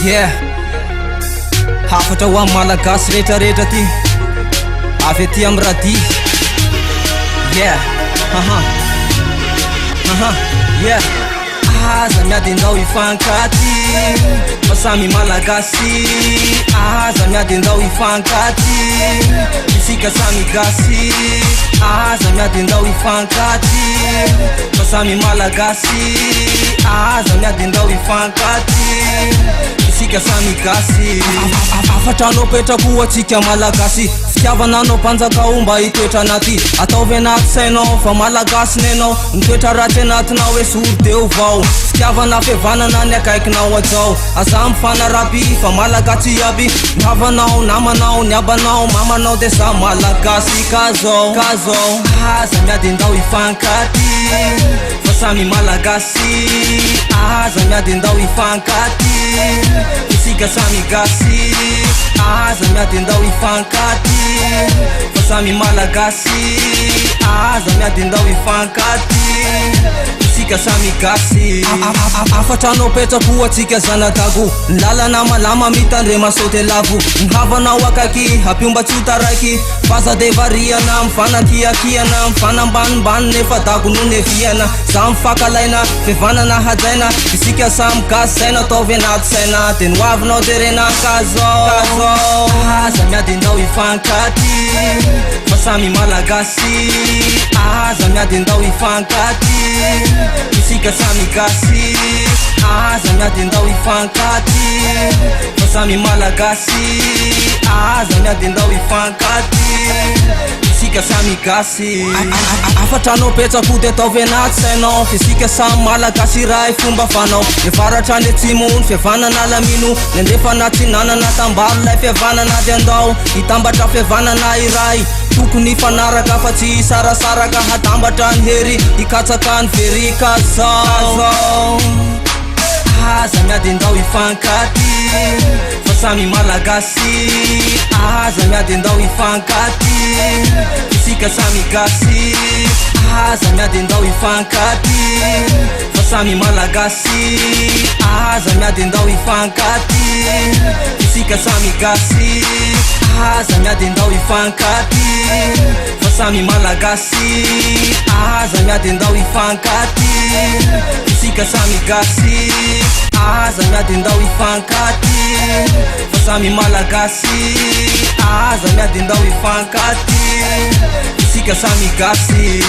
Yeah, hafatra ho amin'ny malagasy rehetrarehetra ty avy aty amin'ny radio. Yeah, yeah. Aza miady andao ifankaty fa samy malagasy. Aza miady andao ifankaty isika samy gasy. Aza miady andao ifankaty fa samy malagasy. Aza miady andao ifankaty isika samy gasy. Afatrano petrako atsika malagasy. Fitiavananao mpanjakao mba hitoetra anaty. Ataovy anaty sainao fa malagasy nenao. Mitoetra ratsy anatinao hoe soro deo vao. Fitiavana fihavanana ny akaikinao ajao. Aza mifanarapi fa malagasy aby. Navanao, namanao, niabanao, mamanao de sa malagasy kazao. Aza miady andao ifankaty fa samy malagasy. Aza miady andao ifankaty isika samy gasy. Aza miady andao ifankaty fa samy malagasy. Aza miady andao ifankaty isika samy gasy. Afatrano petrako atsika zanadago. Lalana malama mitandrema saoty lavo. Havanao akaiky hapiomba tsy ho taraiky. Faza de variana mifanakiakiana mifanambanimbany nefa dago no neviana. Za mifakalaina fivanana hajaina isika samy gasy. Saina ataovy anaty saina de noavinao de rena kazao. Aza miady andao ifankaty fa samy malagasy. Aza miady andao ifankaty isika samy gasy. Aza miady andao ifankaty fa samy malagasy. Aza miady andao ifankaty isika samy gasy. Afatrano petrako de ataovy anaty sainao fisika samy malagasy raha fomba fanao. Efaratra ny atsimo ny fihavanana lamino. Nendefa anaty nanana tambaro lay fihavanana de andao hitambatra fihavanana iray. Tokony fanaraka fa tsy sarasaraka hatambatra ny hery hikatsaka ny very kazao. Aza miady andao ifankaty fa samy malagasy. Aza miady andao ifankaty isika samy gasy. Aza miady andao ifankaty fa samy malagasy. Aza miady andao ifankaty isika samy gasy. Aza miady andao ifankaty fa samy malagasy. Aza miady andao ifankaty isika samy gasy. Aza miady andao ifankaty fa samy malagasy. Aza miady andao ifankaty isika samy gasy.